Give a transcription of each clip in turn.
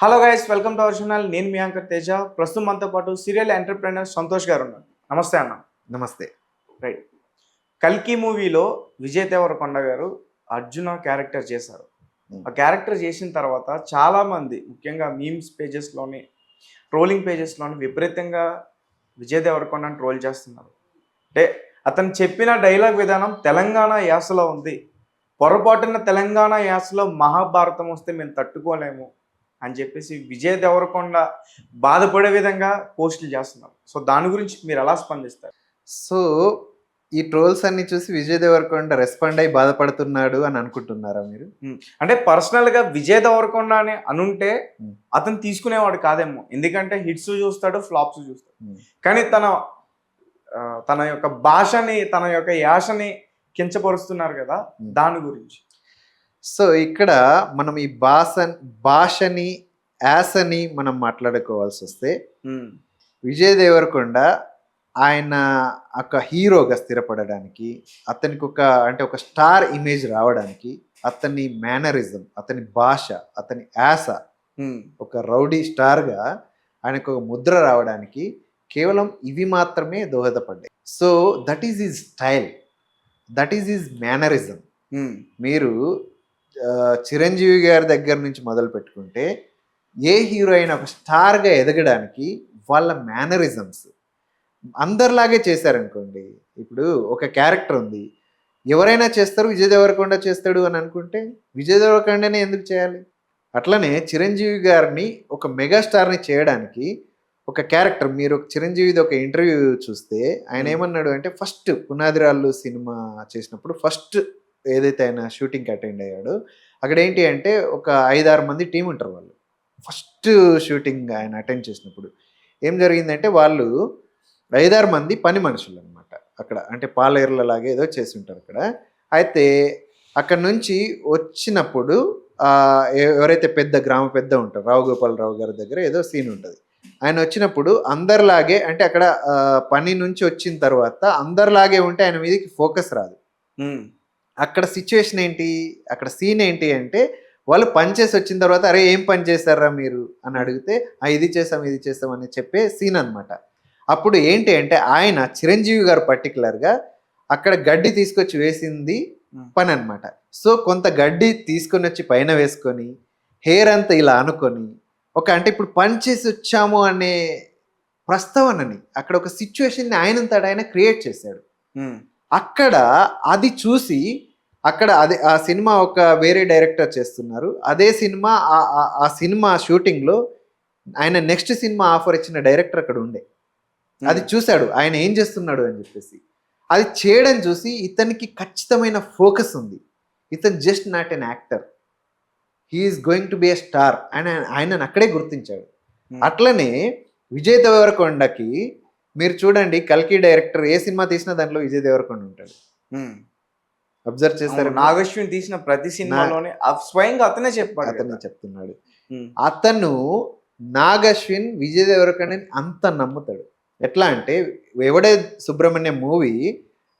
Hello guys, welcome to our channel. నేను మీ anchor Teja. ప్రస్తుతం మనతో పాటు సీరియల్ ఎంటర్ప్రెన్యూర్ సంతోష్ గారు ఉన్నారు. నమస్తే అన్న. నమస్తే. రైట్. కల్కి మూవీలో విజయ్ దేవరకొండ గారు అర్జున క్యారెక్టర్ చేశారు. ఆ క్యారెక్టర్ చేసిన తర్వాత చాలామంది ముఖ్యంగా మీమ్స్ పేజెస్లోని ట్రోలింగ్ పేజెస్లోని విపరీతంగా విజయ్ దేవరకొండని ట్రోల్ చేస్తున్నారు. అంటే అతను చెప్పిన డైలాగ్ విధానం తెలంగాణ యాసలో ఉంది. పొరపాటున తెలంగాణ యాసలో మహాభారతం వస్తే మేము తట్టుకోలేము అని చెప్పేసి విజయ్ దేవరకొండ బాధపడే విధంగా పోస్టులు చేస్తున్నారు. సో దాని గురించి మీరు ఎలా స్పందిస్తారు? సో ఈ ట్రోల్స్ అన్ని చూసి విజయ్ దేవరకొండ రెస్పాండ్ అయ్యి బాధపడుతున్నాడు అని అనుకుంటున్నారా మీరు? అంటే పర్సనల్గా విజయ్ దేవరకొండ అని అనుంటే అతను తీసుకునేవాడు కాదేమో. ఎందుకంటే హిట్స్ చూస్తాడు, ఫ్లాప్స్ చూస్తాడు. కానీ తన యొక్క భాషని, తన యొక్క యాసని కించపరుస్తున్నారు కదా, దాని గురించి. సో ఇక్కడ మనం ఈ భాషని యాసని మనం మాట్లాడుకోవాల్సి వస్తే విజయ్ దేవరకొండ ఆయన ఒక హీరోగా స్థిరపడడానికి, అతనికి ఒక స్టార్ ఇమేజ్ రావడానికి, అతని మేనరిజం, అతని భాష, అతని యాస, ఒక రౌడీ స్టార్గా ఆయనకు ఒక ముద్ర రావడానికి కేవలం ఇవి మాత్రమే దోహదపడ్డాయి. So that is his style, that is his mannerism. మీరు చిరంజీవి గారి దగ్గర నుంచి మొదలు పెట్టుకుంటే ఏ హీరో అయినా ఒక స్టార్గా ఎదగడానికి వాళ్ళ మేనరిజమ్స్ అందరిలాగే చేశారనుకోండి. ఇప్పుడు ఒక క్యారెక్టర్ ఉంది, ఎవరైనా చేస్తారు, విజయ్ దేవరకొండ చేస్తాడు అని అనుకుంటే విజయ్ దేవరకొండనే ఎందుకు చేయాలి? అట్లనే చిరంజీవి గారిని ఒక మెగాస్టార్ని చేయడానికి ఒక క్యారెక్టర్, మీరు చిరంజీవిది ఒక ఇంటర్వ్యూ చూస్తే ఆయన ఏమన్నాడు అంటే, ఫస్ట్ పునాదిరాళ్ళు సినిమా చేసినప్పుడు ఫస్ట్ ఏదైతే ఆయన షూటింగ్కి అటెండ్ అయ్యాడో అక్కడ ఏంటి అంటే ఒక 5-6 మంది టీం ఉంటారు. వాళ్ళు ఫస్ట్ షూటింగ్ ఆయన అటెండ్ చేసినప్పుడు ఏం జరిగిందంటే, వాళ్ళు 5-6 మంది పని మనుషులు అనమాట. అక్కడ అంటే పాలేర్లలాగే ఏదో చేసి ఉంటారు అక్కడ. అయితే అక్కడ నుంచి వచ్చినప్పుడు ఎవరైతే గ్రామ పెద్ద ఉంటారు, రావు గోపాలరావు గారి దగ్గర ఏదో సీన్ ఉంటుంది. ఆయన వచ్చినప్పుడు అందరిలాగే, అంటే అక్కడ పని నుంచి వచ్చిన తర్వాత అందరిలాగే ఉంటే ఆయన మీదకి ఫోకస్ రాదు. అక్కడ సిచ్యువేషన్ ఏంటి, అక్కడ సీన్ ఏంటి అంటే, వాళ్ళు పని చేసి వచ్చిన తర్వాత అరే ఏం పని చేశారా మీరు అని అడిగితే ఇది చేస్తాం అని చెప్పే సీన్ అనమాట. అప్పుడు ఏంటి అంటే ఆయన చిరంజీవి గారు పర్టికులర్గా అక్కడ గడ్డి తీసుకొచ్చి వేసింది పని అనమాట. సో కొంత గడ్డి తీసుకొని వచ్చి పైన వేసుకొని హెయిర్ అంతా ఇలా అనుకొని అంటే ఇప్పుడు పని చేసి వచ్చాము అనే ప్రస్తావనని, అక్కడ ఒక సిచ్యువేషన్ని ఆయన క్రియేట్ చేశాడు. అక్కడ అది చూసి అక్కడ ఆ సినిమా ఒక వేరే డైరెక్టర్ చేస్తున్నారు. అదే సినిమా ఆ సినిమా షూటింగ్లో ఆయన నెక్స్ట్ సినిమా ఆఫర్ ఇచ్చిన డైరెక్టర్ అక్కడ ఉండే. అది చూశాడు ఆయన ఏం చేస్తున్నాడు అని చెప్పేసి. అది చేయడం చూసి ఇతనికి ఖచ్చితమైన ఫోకస్ ఉంది. ఇతను just not an actor, he is going to be a star అని ఆయనను అక్కడే గుర్తించాడు. అట్లనే విజయ్ దేవరకొండకి మీరు చూడండి, కల్కి డైరెక్టర్ ఏ సినిమా తీసినా దాంట్లో విజయ్ దేవరకొండ ఉంటాడు. అబ్జర్వ్ చేస్తారు. నాగశ్విన్ తీసిన ప్రతి సినిమాలోనే స్వయంగా అతనే చెప్తున్నాడు. అతను నాగశ్విన్ విజయ్ దేవరకొండని అంత నమ్ముతాడు. ఎట్లా అంటే, ఎవడే సుబ్రహ్మణ్యం మూవీ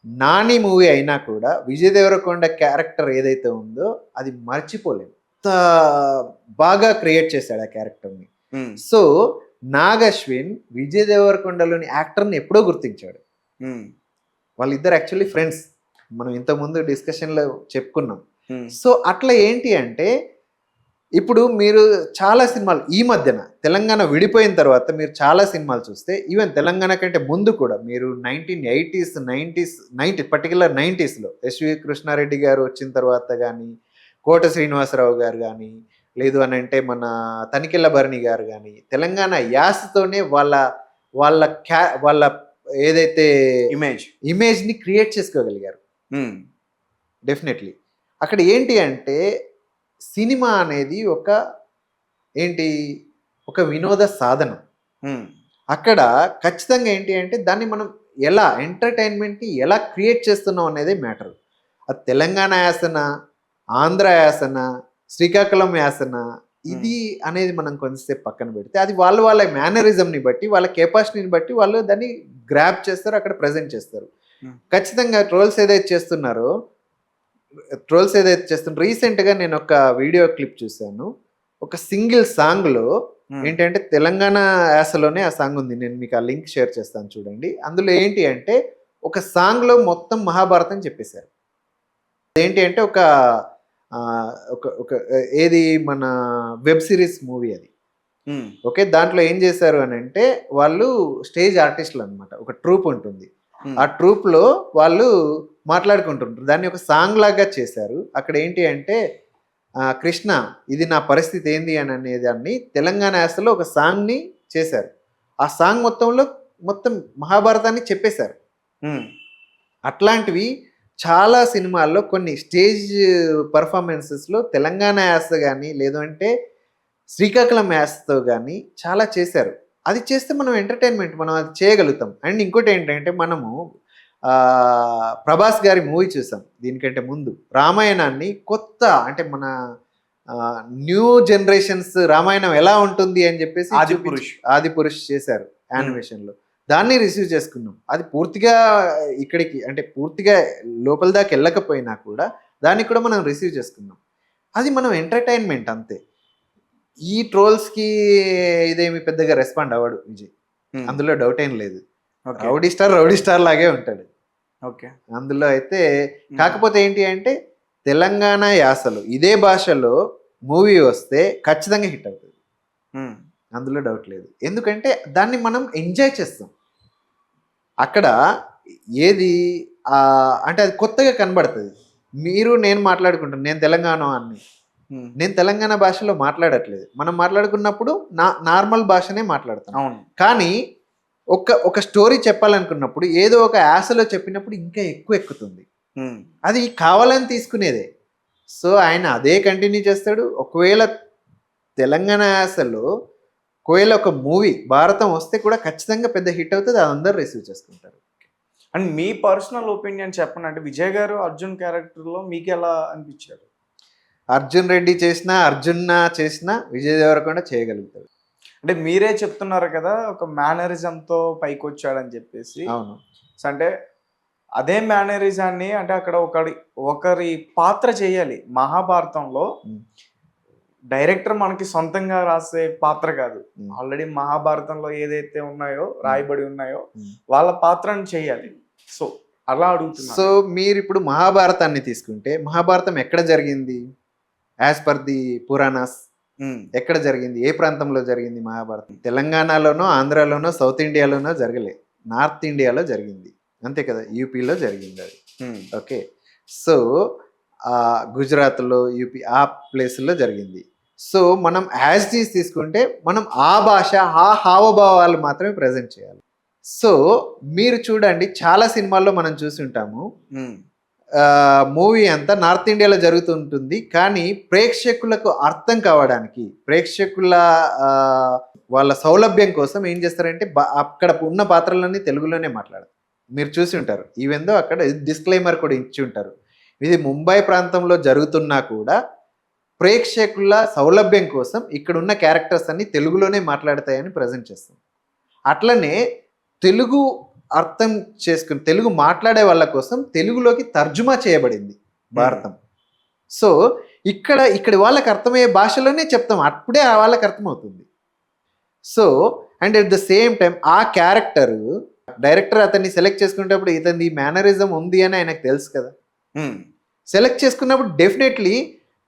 నాని మూవీ అయినా కూడా విజయ్ దేవరకొండ క్యారెక్టర్ ఏదైతే ఉందో అది మర్చిపోలేము. అంత బాగా క్రియేట్ చేశాడు ఆ క్యారెక్టర్ని. సో నాగశ్విన్ విజయ్ దేవరకొండలోని యాక్టర్ని ఎప్పుడో గుర్తించాడు. వాళ్ళిద్దరు యాక్చువల్లీ ఫ్రెండ్స్, మనం ఇంతకుముందు డిస్కషన్లో చెప్పుకున్నాం. సో అట్లా ఏంటి అంటే, ఇప్పుడు మీరు చాలా సినిమాలు ఈ మధ్యన తెలంగాణ విడిపోయిన తర్వాత మీరు చాలా సినిమాలు చూస్తే, ఈవెన్ తెలంగాణ కంటే ముందు కూడా మీరు 1980s 90s particular 90sలో SV Krishna Reddy గారు వచ్చిన తర్వాత కానీ, కోట శ్రీనివాసరావు గారు కానీ, లేదు అని అంటే మన తనికెళ్ళ భరణి గారు కానీ, తెలంగాణ యాసతోనే వాళ్ళ ఏదైతే ఇమేజ్ని క్రియేట్ చేసుకోగలిగారు. డెఫినెట్లీ అక్కడ ఏంటి అంటే, సినిమా అనేది ఒక వినోద సాధనం. అక్కడ ఖచ్చితంగా ఏంటి అంటే, దాన్ని మనం ఎలా ఎంటర్టైన్మెంట్ని ఎలా క్రియేట్ చేస్తున్నాం అనేది మ్యాటర్. అది తెలంగాణ యాసన, ఆంధ్ర యాసన, శ్రీకాకుళం యాసన, ఇది అనేది మనం కొంతసేపు పక్కన పెడితే, అది వాళ్ళ మేనరిజంని బట్టి, వాళ్ళ కెపాసిటీని బట్టి వాళ్ళు దాన్ని గ్రాప్ చేస్తారు, అక్కడ ప్రజెంట్ చేస్తారు. ఖచ్చితంగా ట్రోల్స్ ఏదైతే చేస్తున్నారో రీసెంట్గా నేను ఒక వీడియో క్లిప్ చూశాను. ఒక సింగిల్ సాంగ్లో Hmm. ఏంటంటే తెలంగాణ యాసలోనే ఆ సాంగ్ ఉంది. నేను మీకు ఆ లింక్ షేర్ చేస్తాను చూడండి. అందులో ఏంటి అంటే ఒక సాంగ్లో మొత్తం మహాభారతం చెప్పేశారు. ఏంటి అంటే ఒక ఆ, ఒక ఒక ఏది మన వెబ్ సిరీస్ మూవీ అది. Hmm. ఓకే, దాంట్లో ఏం చేశారు అని అంటే వాళ్ళు స్టేజ్ ఆర్టిస్టులు అనమాట. ఒక ట్రూప్ ఉంటుంది. Hmm. ఆ ట్రూప్లో వాళ్ళు మాట్లాడుకుంటుంటారు. దాన్ని ఒక సాంగ్ లాగా చేశారు. అక్కడ ఏంటి అంటే కృష్ణ ఇది నా పరిస్థితి ఏంది అని అనేదాన్ని తెలంగాణ యాసలో ఒక సాంగ్ని చేశారు. ఆ సాంగ్ మొత్తంలో మొత్తం మహాభారతాన్ని చెప్పేశారు. Hmm. అట్లాంటివి చాలా సినిమాల్లో కొన్ని స్టేజ్ పర్ఫార్మెన్సెస్లో తెలంగాణ యాస కానీ లేదు అంటే శ్రీకాకుళం యాసతో కానీ చాలా చేశారు. అది చేస్తే మనం ఎంటర్టైన్మెంట్ మనం అది చేయగలుగుతాం. అండ్ ఇంకోటి ఏంటంటే మనము ప్రభాస్ గారి మూవీ చూసాం దీనికంటే ముందు. రామాయణాన్ని కొత్త అంటే మన న్యూ జనరేషన్స్ రామాయణం ఎలా ఉంటుంది అని చెప్పేసి ఆది పురుష్ చేశారు యానిమేషన్లో. దాన్ని రిసీవ్ చేసుకున్నాం. అది పూర్తిగా ఇక్కడికి అంటే పూర్తిగా లోపల దాకా వెళ్ళకపోయినా కూడా దాన్ని కూడా మనం రిసీవ్ చేసుకున్నాం. అది మనం ఎంటర్టైన్మెంట్ అంతే. ఈ ట్రోల్స్కి ఇదేమి పెద్దగా రెస్పాండ్ అవ్వడు విజయ్, అందులో డౌట్ ఏం లేదు. రౌడీ స్టార్ లాగే ఉంటాడు. ఓకే, అందులో అయితే కాకపోతే ఏంటి అంటే తెలంగాణ యాసలో ఇదే భాషలో మూవీ వస్తే ఖచ్చితంగా హిట్ అవుతుంది. అందులో డౌట్ లేదు. ఎందుకంటే దాన్ని మనం ఎంజాయ్ చేస్తాం. అక్కడ ఏది అంటే అది కొత్తగా కనబడుతుంది. మీరు నేను మాట్లాడుకుంటాను, నేను తెలంగాణ అని. నేను తెలంగాణ భాషలో మాట్లాడట్లేదు. మనం మాట్లాడుకున్నప్పుడు నార్మల్ భాషనే మాట్లాడతాం. అవును. కానీ ఒక స్టోరీ చెప్పాలనుకున్నప్పుడు ఏదో ఒక యాసలో చెప్పినప్పుడు ఇంకా ఎక్కువ ఎక్కుతుంది. అది కావాలని తీసుకునేదే. సో ఆయన అదే కంటిన్యూ చేస్తాడు. ఒకవేళ తెలంగాణ యాసలో ఒకవేళ ఒక మూవీ భారతం వస్తే కూడా ఖచ్చితంగా పెద్ద హిట్ అవుతుంది. అది అందరూ రిసీవ్ చేసుకుంటారు. అండ్ మీ పర్సనల్ ఒపీనియన్ చెప్పండి. అంటే విజయ్ గారు అర్జున్ క్యారెక్టర్లో మీకు ఎలా అనిపించారు? అర్జున్ రెడ్డి చేసినా అర్జున్న చేసినా విజయ్ దేవరకొండ చేయగలుగుతాడు. అంటే మీరే చెప్తున్నారు కదా ఒక మేనరిజంతో పైకి వచ్చాడని చెప్పేసి. అవును. సో అంటే అదే మేనరిజాన్ని అంటే అక్కడ ఒకరి పాత్ర చేయాలి. మహాభారతంలో డైరెక్టర్ మనకి సొంతంగా రాసే పాత్ర కాదు. ఆల్రెడీ మహాభారతంలో ఏదైతే ఉన్నాయో రాయబడి ఉన్నాయో వాళ్ళ పాత్రను చేయాలి. సో అలా అడుగుతున్నా. సో మీరు ఇప్పుడు మహాభారతాన్ని తీసుకుంటే మహాభారతం ఎక్కడ జరిగింది? యాజ్ పర్ ది పురాణాస్ ఎక్కడ జరిగింది? ఏ ప్రాంతంలో జరిగింది మహాభారతం? తెలంగాణలోనో ఆంధ్రాలోనో సౌత్ ఇండియాలోనో జరగలే, నార్త్ ఇండియాలో జరిగింది. అంతే కదా, యూపీలో జరిగింది అది. ఓకే, సో గుజరాత్లో యూపీ ఆ ప్లేసుల్లో జరిగింది. సో మనం యాజ్ డీస్ తీసుకుంటే మనం ఆ భాష ఆ హావభావాలు మాత్రమే ప్రజెంట్ చేయాలి. సో మీరు చూడండి చాలా సినిమాల్లో మనం చూసి ఉంటాము మూవీ అంతా నార్త్ ఇండియాలో జరుగుతుంటుంది. కానీ ప్రేక్షకులకు అర్థం కావడానికి ప్రేక్షకుల వాళ్ళ సౌలభ్యం కోసం ఏం చేస్తారంటే అక్కడ ఉన్న పాత్రలన్నీ తెలుగులోనే మాట్లాడతారు. మీరు చూసి ఉంటారు. ఈవెందో అక్కడ డిస్క్లైమర్ కూడా ఇచ్చి ఉంటారు. ఇది ముంబై ప్రాంతంలో జరుగుతున్నా కూడా ప్రేక్షకుల సౌలభ్యం కోసం ఇక్కడ ఉన్న క్యారెక్టర్స్ అన్ని తెలుగులోనే మాట్లాడతాయని ప్రజెంట్ చేస్తాం. అట్లనే తెలుగు అర్థం చేసుకుని తెలుగు మాట్లాడే వాళ్ళ కోసం తెలుగులోకి తర్జుమా చేయబడింది భారతం. సో ఇక్కడ వాళ్ళకి అర్థమయ్యే భాషలోనే చెప్తాం, అప్పుడే వాళ్ళకి అర్థమవుతుంది. So and at the same time ఆ క్యారెక్టర్ డైరెక్టర్ అతన్ని సెలెక్ట్ చేసుకునేటప్పుడు ఇతని మేనరిజం ఉంది అని ఆయనకు తెలుసు కదా. సెలెక్ట్ చేసుకున్నప్పుడు డెఫినెట్లీ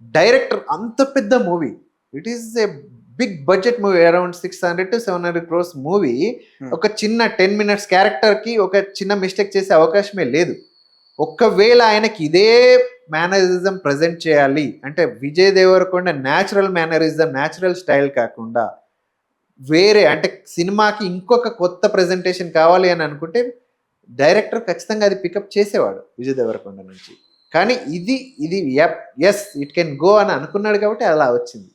డైరెక్టర్ అంత పెద్ద movie, it is a big budget movie, around 600 to 700 crores movie, ఒక చిన్న 10 minutes క్యారెక్టర్కి ఒక చిన్న మిస్టేక్ చేసే అవకాశమే లేదు. ఒక్కవేళ ఆయనకి ఇదే మేనరిజం ప్రజెంట్ చేయాలి అంటే Vijay Deverakonda natural mannerism natural style కాకుండా వేరే అంటే సినిమాకి ఇంకొక కొత్త ప్రెజెంటేషన్ కావాలి అని అనుకుంటే డైరెక్టర్ ఖచ్చితంగా అది పికప్ చేసేవాడు విజయ్ దేవరకొండ నుంచి. కానీ ఇది ఎస్ ఇట్ కెన్ గో అని అనుకున్నాడు కాబట్టి అలా వచ్చింది.